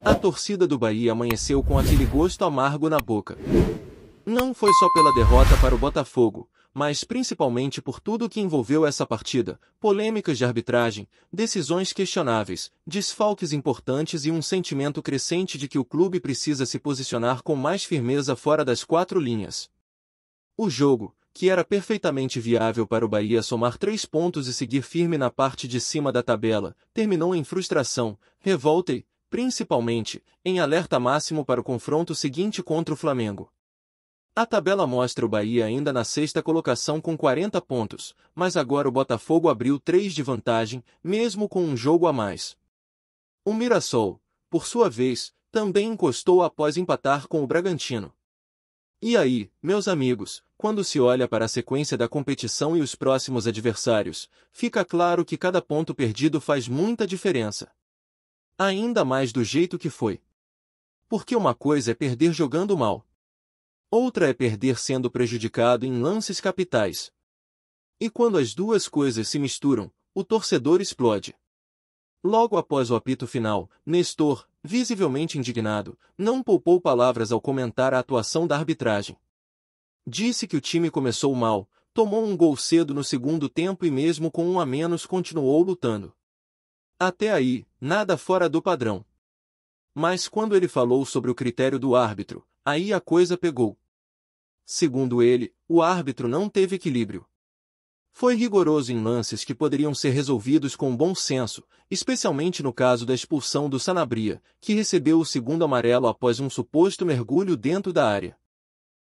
A torcida do Bahia amanheceu com aquele gosto amargo na boca. Não foi só pela derrota para o Botafogo, mas principalmente por tudo que envolveu essa partida: polêmicas de arbitragem, decisões questionáveis, desfalques importantes e um sentimento crescente de que o clube precisa se posicionar com mais firmeza fora das quatro linhas. O jogo, que era perfeitamente viável para o Bahia somar 3 pontos e seguir firme na parte de cima da tabela, terminou em frustração, revolta e, principalmente, em alerta máximo para o confronto seguinte contra o Flamengo. A tabela mostra o Bahia ainda na sexta colocação com 40 pontos, mas agora o Botafogo abriu 3 de vantagem, mesmo com um jogo a mais. O Mirassol, por sua vez, também encostou após empatar com o Bragantino. E aí, meus amigos, quando se olha para a sequência da competição e os próximos adversários, fica claro que cada ponto perdido faz muita diferença. Ainda mais do jeito que foi. Porque uma coisa é perder jogando mal. Outra é perder sendo prejudicado em lances capitais. E quando as duas coisas se misturam, o torcedor explode. Logo após o apito final, Nestor, visivelmente indignado, não poupou palavras ao comentar a atuação da arbitragem. Disse que o time começou mal, tomou um gol cedo no segundo tempo e mesmo com um a menos continuou lutando. Até aí, nada fora do padrão. Mas quando ele falou sobre o critério do árbitro, aí a coisa pegou. Segundo ele, o árbitro não teve equilíbrio. Foi rigoroso em lances que poderiam ser resolvidos com bom senso, especialmente no caso da expulsão do Sanabria, que recebeu o segundo amarelo após um suposto mergulho dentro da área.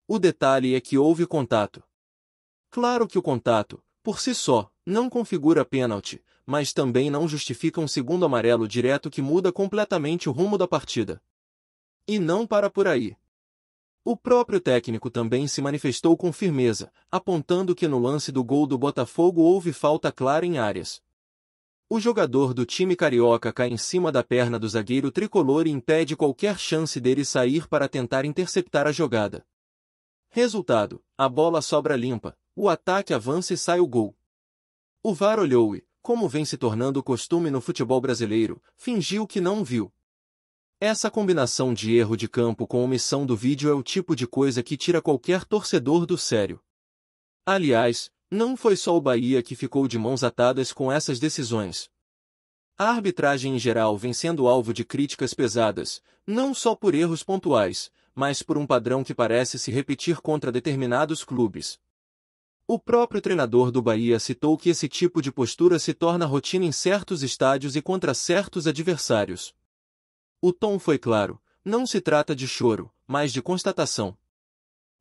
O detalhe é que houve contato. Claro que o contato, por si só, não configura pênalti, mas também não justifica um segundo amarelo direto que muda completamente o rumo da partida. E não para por aí. O próprio técnico também se manifestou com firmeza, apontando que no lance do gol do Botafogo houve falta clara em áreas. O jogador do time carioca cai em cima da perna do zagueiro tricolor e impede qualquer chance dele sair para tentar interceptar a jogada. Resultado: a bola sobra limpa, o ataque avança e sai o gol. O VAR olhou e, como vem se tornando costume no futebol brasileiro, fingiu que não viu. Essa combinação de erro de campo com omissão do vídeo é o tipo de coisa que tira qualquer torcedor do sério. Aliás, não foi só o Bahia que ficou de mãos atadas com essas decisões. A arbitragem em geral vem sendo alvo de críticas pesadas, não só por erros pontuais, mas por um padrão que parece se repetir contra determinados clubes. O próprio treinador do Bahia citou que esse tipo de postura se torna rotina em certos estádios e contra certos adversários. O tom foi claro: não se trata de choro, mas de constatação.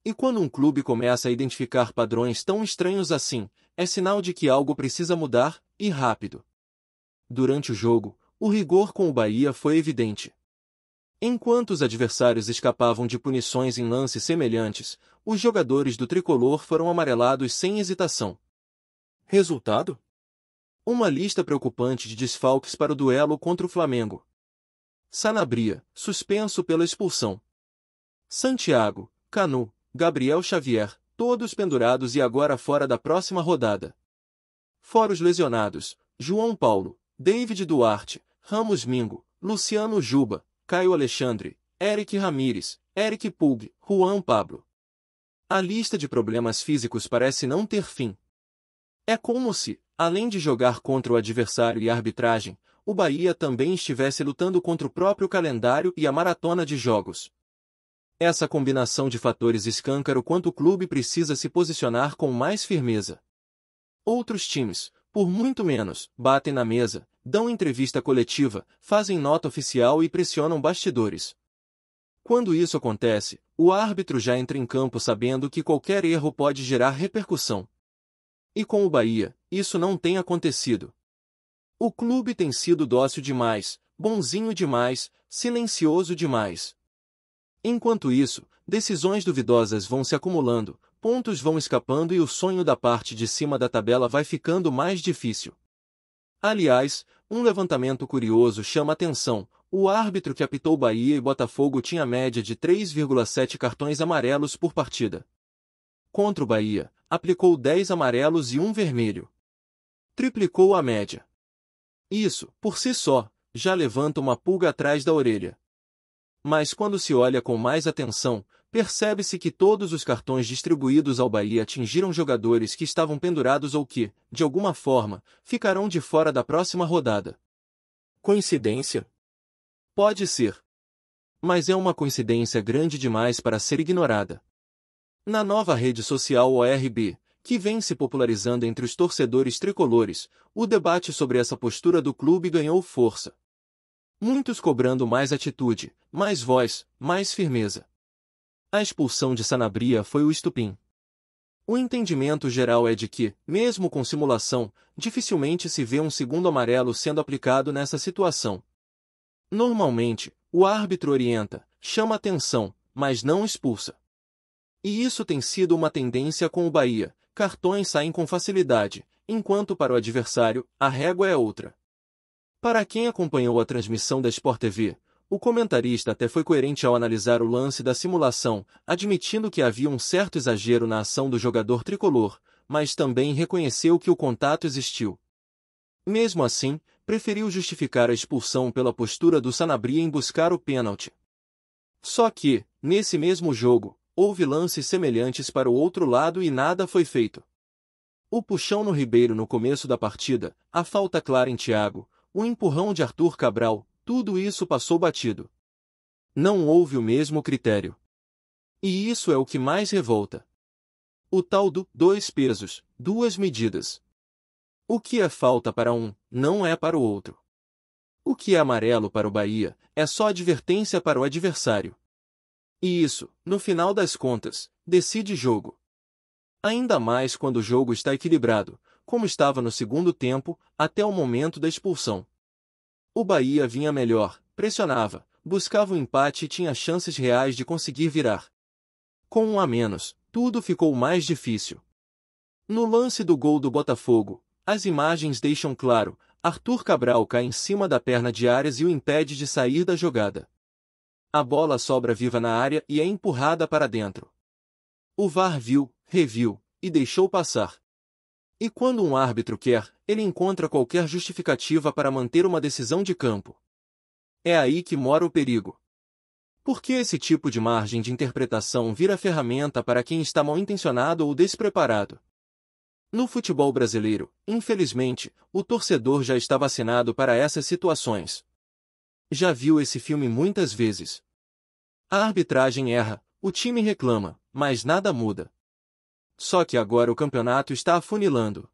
E quando um clube começa a identificar padrões tão estranhos assim, é sinal de que algo precisa mudar, e rápido. Durante o jogo, o rigor com o Bahia foi evidente. Enquanto os adversários escapavam de punições em lances semelhantes, os jogadores do tricolor foram amarelados sem hesitação. Resultado? Uma lista preocupante de desfalques para o duelo contra o Flamengo. Sanabria, suspenso pela expulsão. Santiago, Canu, Gabriel Xavier, todos pendurados e agora fora da próxima rodada. Fora os lesionados: João Paulo, David Duarte, Ramos Mingo, Luciano Juba, Caio Alexandre, Eric Ramírez, Eric Pulg, Juan Pablo. A lista de problemas físicos parece não ter fim. É como se, além de jogar contra o adversário e a arbitragem, o Bahia também estivesse lutando contra o próprio calendário e a maratona de jogos. Essa combinação de fatores escancara o quanto o clube precisa se posicionar com mais firmeza. Outros times, por muito menos, batem na mesa, dão entrevista coletiva, fazem nota oficial e pressionam bastidores. Quando isso acontece, o árbitro já entra em campo sabendo que qualquer erro pode gerar repercussão. E com o Bahia, isso não tem acontecido. O clube tem sido dócil demais, bonzinho demais, silencioso demais. Enquanto isso, decisões duvidosas vão se acumulando, pontos vão escapando e o sonho da parte de cima da tabela vai ficando mais difícil. Aliás, um levantamento curioso chama atenção: o árbitro que apitou Bahia e Botafogo tinha média de 3,7 cartões amarelos por partida. Contra o Bahia, aplicou 10 amarelos e um vermelho. Triplicou a média. Isso, por si só, já levanta uma pulga atrás da orelha. Mas quando se olha com mais atenção, percebe-se que todos os cartões distribuídos ao Bahia atingiram jogadores que estavam pendurados ou que, de alguma forma, ficarão de fora da próxima rodada. Coincidência? Pode ser. Mas é uma coincidência grande demais para ser ignorada. Na nova rede social ORB, que vem se popularizando entre os torcedores tricolores, o debate sobre essa postura do clube ganhou força. Muitos cobrando mais atitude, mais voz, mais firmeza. A expulsão de Sanabria foi o estupim. O entendimento geral é de que, mesmo com simulação, dificilmente se vê um segundo amarelo sendo aplicado nessa situação. Normalmente, o árbitro orienta, chama atenção, mas não expulsa. E isso tem sido uma tendência com o Bahia. Cartões saem com facilidade, enquanto para o adversário, a régua é outra. Para quem acompanhou a transmissão da Sport TV, o comentarista até foi coerente ao analisar o lance da simulação, admitindo que havia um certo exagero na ação do jogador tricolor, mas também reconheceu que o contato existiu. Mesmo assim, preferiu justificar a expulsão pela postura do Sanabria em buscar o pênalti. Só que, nesse mesmo jogo, houve lances semelhantes para o outro lado e nada foi feito. O puxão no Ribeiro no começo da partida, a falta clara em Thiago, o empurrão de Arthur Cabral, tudo isso passou batido. Não houve o mesmo critério. E isso é o que mais revolta. O tal do dois pesos, duas medidas. O que é falta para um, não é para o outro. O que é amarelo para o Bahia, é só advertência para o adversário. E isso, no final das contas, decide jogo. Ainda mais quando o jogo está equilibrado, como estava no segundo tempo, até o momento da expulsão. O Bahia vinha melhor, pressionava, buscava o empate e tinha chances reais de conseguir virar. Com um a menos, tudo ficou mais difícil. No lance do gol do Botafogo, as imagens deixam claro, Arthur Cabral cai em cima da perna de Arias e o impede de sair da jogada. A bola sobra viva na área e é empurrada para dentro. O VAR viu, reviu, e deixou passar. E quando um árbitro quer, ele encontra qualquer justificativa para manter uma decisão de campo. É aí que mora o perigo. Porque esse tipo de margem de interpretação vira ferramenta para quem está mal intencionado ou despreparado. No futebol brasileiro, infelizmente, o torcedor já está vacinado para essas situações. Já viu esse filme muitas vezes. A arbitragem erra, o time reclama, mas nada muda. Só que agora o campeonato está afunilando.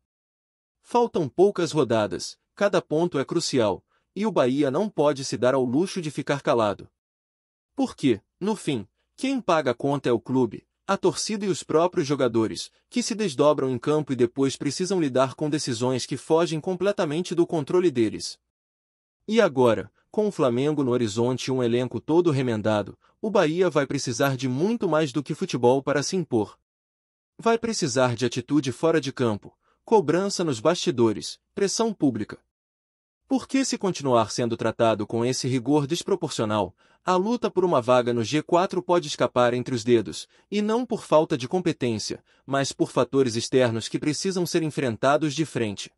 Faltam poucas rodadas, cada ponto é crucial, e o Bahia não pode se dar ao luxo de ficar calado. Porque, no fim, quem paga a conta é o clube, a torcida e os próprios jogadores, que se desdobram em campo e depois precisam lidar com decisões que fogem completamente do controle deles. E agora, com o Flamengo no horizonte e um elenco todo remendado, o Bahia vai precisar de muito mais do que futebol para se impor. Vai precisar de atitude fora de campo, cobrança nos bastidores, pressão pública. Porque se continuar sendo tratado com esse rigor desproporcional, a luta por uma vaga no G4 pode escapar entre os dedos, e não por falta de competência, mas por fatores externos que precisam ser enfrentados de frente.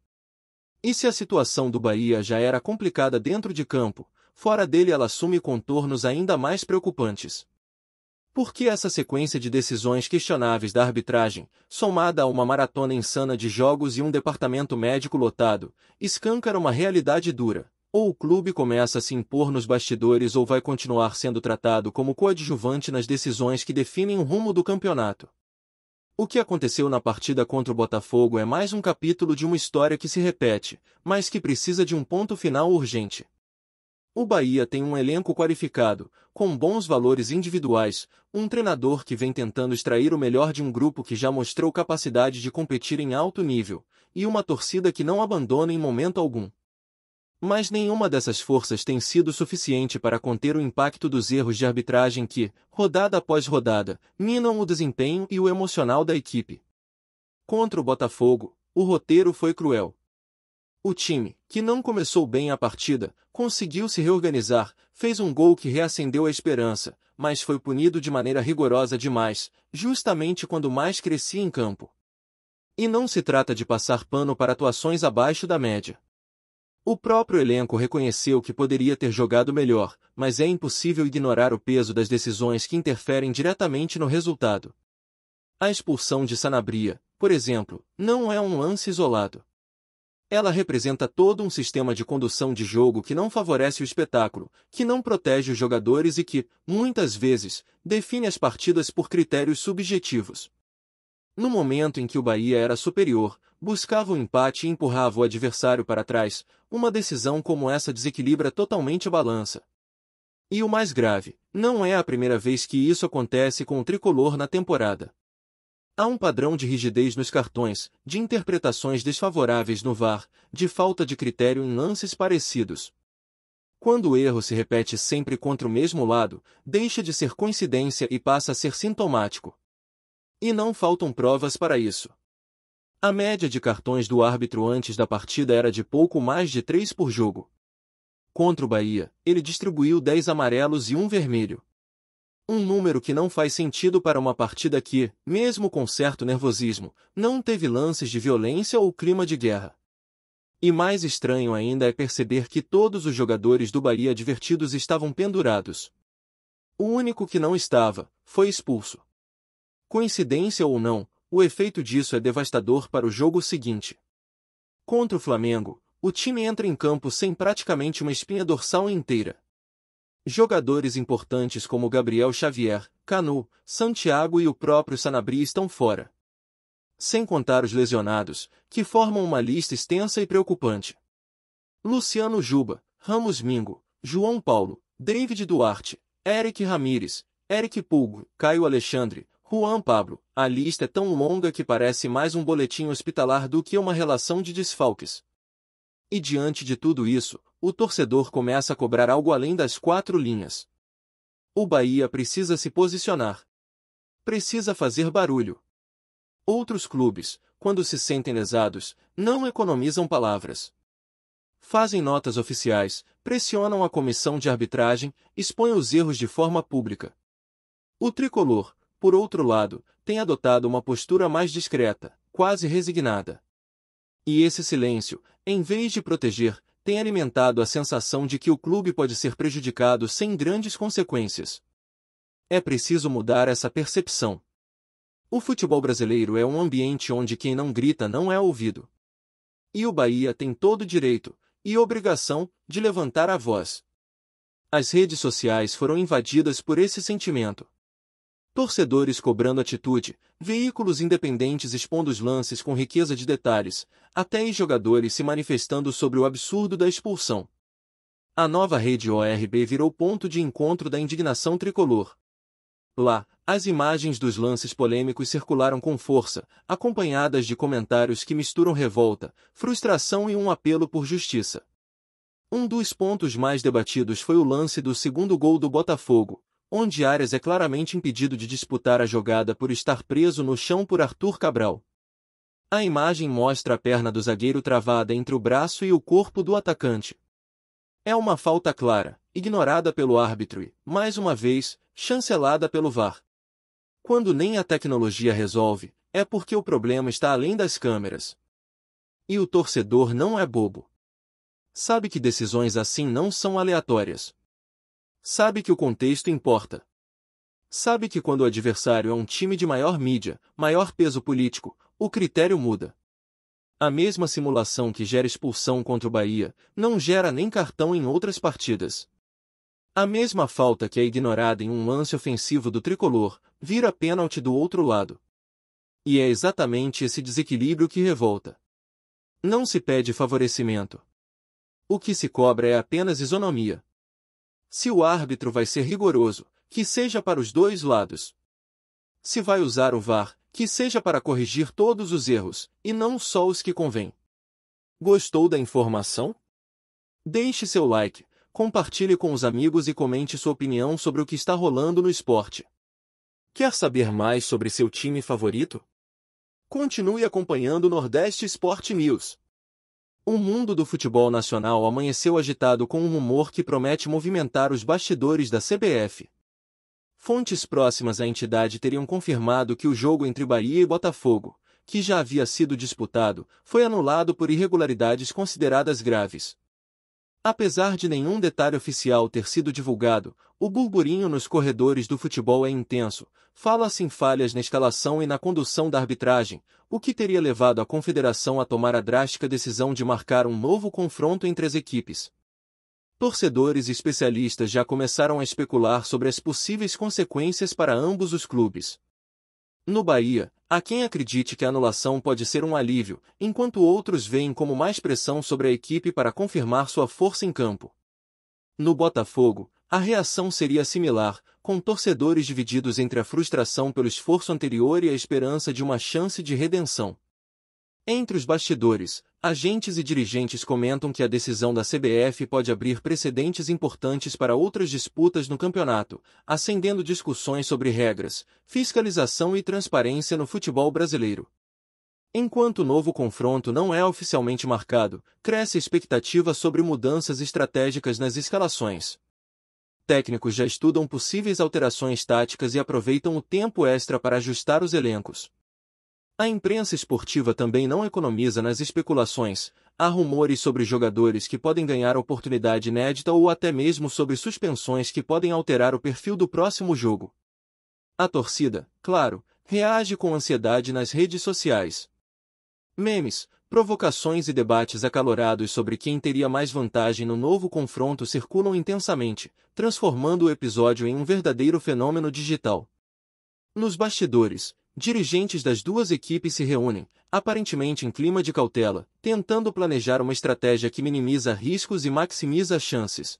E se a situação do Bahia já era complicada dentro de campo, fora dele ela assume contornos ainda mais preocupantes. Porque essa sequência de decisões questionáveis da arbitragem, somada a uma maratona insana de jogos e um departamento médico lotado, escancara uma realidade dura. Ou o clube começa a se impor nos bastidores ou vai continuar sendo tratado como coadjuvante nas decisões que definem o rumo do campeonato. O que aconteceu na partida contra o Botafogo é mais um capítulo de uma história que se repete, mas que precisa de um ponto final urgente. O Bahia tem um elenco qualificado, com bons valores individuais, um treinador que vem tentando extrair o melhor de um grupo que já mostrou capacidade de competir em alto nível, e uma torcida que não abandona em momento algum. Mas nenhuma dessas forças tem sido suficiente para conter o impacto dos erros de arbitragem que, rodada após rodada, minam o desempenho e o emocional da equipe. Contra o Botafogo, o roteiro foi cruel. O time, que não começou bem a partida, conseguiu se reorganizar, fez um gol que reacendeu a esperança, mas foi punido de maneira rigorosa demais, justamente quando mais crescia em campo. E não se trata de passar pano para atuações abaixo da média. O próprio elenco reconheceu que poderia ter jogado melhor, mas é impossível ignorar o peso das decisões que interferem diretamente no resultado. A expulsão de Sanabria, por exemplo, não é um lance isolado. Ela representa todo um sistema de condução de jogo que não favorece o espetáculo, que não protege os jogadores e que, muitas vezes, define as partidas por critérios subjetivos. No momento em que o Bahia era superior, buscava o empate e empurrava o adversário para trás, uma decisão como essa desequilibra totalmente a balança. E o mais grave, não é a primeira vez que isso acontece com o tricolor na temporada. Há um padrão de rigidez nos cartões, de interpretações desfavoráveis no VAR, de falta de critério em lances parecidos. Quando o erro se repete sempre contra o mesmo lado, deixa de ser coincidência e passa a ser sintomático. E não faltam provas para isso. A média de cartões do árbitro antes da partida era de pouco mais de 3 por jogo. Contra o Bahia, ele distribuiu 10 amarelos e um vermelho. Um número que não faz sentido para uma partida que, mesmo com certo nervosismo, não teve lances de violência ou clima de guerra. E mais estranho ainda é perceber que todos os jogadores do Bahia advertidos estavam pendurados. O único que não estava, foi expulso. Coincidência ou não, o efeito disso é devastador para o jogo seguinte. Contra o Flamengo, o time entra em campo sem praticamente uma espinha dorsal inteira. Jogadores importantes como Gabriel Xavier, Canu, Santiago e o próprio Sanabria estão fora. Sem contar os lesionados, que formam uma lista extensa e preocupante. Luciano Juba, Ramos Mingo, João Paulo, David Duarte, Eric Ramírez, Eric Pulgo, Caio Alexandre, Juan Pablo. A lista é tão longa que parece mais um boletim hospitalar do que uma relação de desfalques. E diante de tudo isso, o torcedor começa a cobrar algo além das 4 linhas. O Bahia precisa se posicionar. Precisa fazer barulho. Outros clubes, quando se sentem lesados, não economizam palavras. Fazem notas oficiais, pressionam a comissão de arbitragem, expõem os erros de forma pública. O tricolor, por outro lado, tem adotado uma postura mais discreta, quase resignada. E esse silêncio, em vez de proteger, tem alimentado a sensação de que o clube pode ser prejudicado sem grandes consequências. É preciso mudar essa percepção. O futebol brasileiro é um ambiente onde quem não grita não é ouvido. E o Bahia tem todo o direito, e obrigação, de levantar a voz. As redes sociais foram invadidas por esse sentimento. Torcedores cobrando atitude, veículos independentes expondo os lances com riqueza de detalhes, até jogadores se manifestando sobre o absurdo da expulsão. A nova rede ORB virou ponto de encontro da indignação tricolor. Lá, as imagens dos lances polêmicos circularam com força, acompanhadas de comentários que misturam revolta, frustração e um apelo por justiça. Um dos pontos mais debatidos foi o lance do segundo gol do Botafogo, onde Arias é claramente impedido de disputar a jogada por estar preso no chão por Arthur Cabral. A imagem mostra a perna do zagueiro travada entre o braço e o corpo do atacante. É uma falta clara, ignorada pelo árbitro e, mais uma vez, chancelada pelo VAR. Quando nem a tecnologia resolve, é porque o problema está além das câmeras. E o torcedor não é bobo. Sabe que decisões assim não são aleatórias. Sabe que o contexto importa. Sabe que quando o adversário é um time de maior mídia, maior peso político, o critério muda. A mesma simulação que gera expulsão contra o Bahia, não gera nem cartão em outras partidas. A mesma falta que é ignorada em um lance ofensivo do tricolor, vira pênalti do outro lado. E é exatamente esse desequilíbrio que revolta. Não se pede favorecimento. O que se cobra é apenas isonomia. Se o árbitro vai ser rigoroso, que seja para os dois lados. Se vai usar o VAR, que seja para corrigir todos os erros, e não só os que convém. Gostou da informação? Deixe seu like, compartilhe com os amigos e comente sua opinião sobre o que está rolando no esporte. Quer saber mais sobre seu time favorito? Continue acompanhando o Nordeste Sport News. O mundo do futebol nacional amanheceu agitado com um rumor que promete movimentar os bastidores da CBF. Fontes próximas à entidade teriam confirmado que o jogo entre Bahia e Botafogo, que já havia sido disputado, foi anulado por irregularidades consideradas graves. Apesar de nenhum detalhe oficial ter sido divulgado, o burburinho nos corredores do futebol é intenso. Fala-se em falhas na escalação e na condução da arbitragem, o que teria levado a confederação a tomar a drástica decisão de marcar um novo confronto entre as equipes. Torcedores e especialistas já começaram a especular sobre as possíveis consequências para ambos os clubes. No Bahia, há quem acredite que a anulação pode ser um alívio, enquanto outros veem como mais pressão sobre a equipe para confirmar sua força em campo. No Botafogo, a reação seria similar, com torcedores divididos entre a frustração pelo esforço anterior e a esperança de uma chance de redenção. Entre os bastidores, agentes e dirigentes comentam que a decisão da CBF pode abrir precedentes importantes para outras disputas no campeonato, acendendo discussões sobre regras, fiscalização e transparência no futebol brasileiro. Enquanto o novo confronto não é oficialmente marcado, cresce a expectativa sobre mudanças estratégicas nas escalações. Técnicos já estudam possíveis alterações táticas e aproveitam o tempo extra para ajustar os elencos. A imprensa esportiva também não economiza nas especulações. Há rumores sobre jogadores que podem ganhar oportunidade inédita ou até mesmo sobre suspensões que podem alterar o perfil do próximo jogo. A torcida, claro, reage com ansiedade nas redes sociais. Memes, provocações e debates acalorados sobre quem teria mais vantagem no novo confronto circulam intensamente, transformando o episódio em um verdadeiro fenômeno digital. Nos bastidores, dirigentes das duas equipes se reúnem, aparentemente em clima de cautela, tentando planejar uma estratégia que minimiza riscos e maximiza as chances.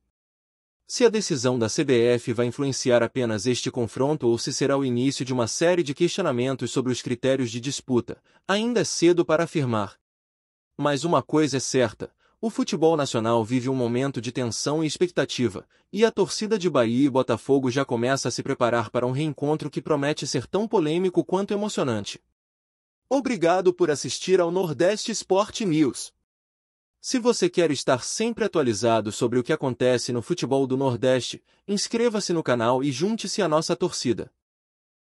Se a decisão da CBF vai influenciar apenas este confronto ou se será o início de uma série de questionamentos sobre os critérios de disputa, ainda é cedo para afirmar. Mas uma coisa é certa: o futebol nacional vive um momento de tensão e expectativa, e a torcida de Bahia e Botafogo já começa a se preparar para um reencontro que promete ser tão polêmico quanto emocionante. Obrigado por assistir ao Nordeste Sport News. Se você quer estar sempre atualizado sobre o que acontece no futebol do Nordeste, inscreva-se no canal e junte-se à nossa torcida.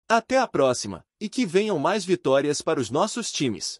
Até a próxima, e que venham mais vitórias para os nossos times.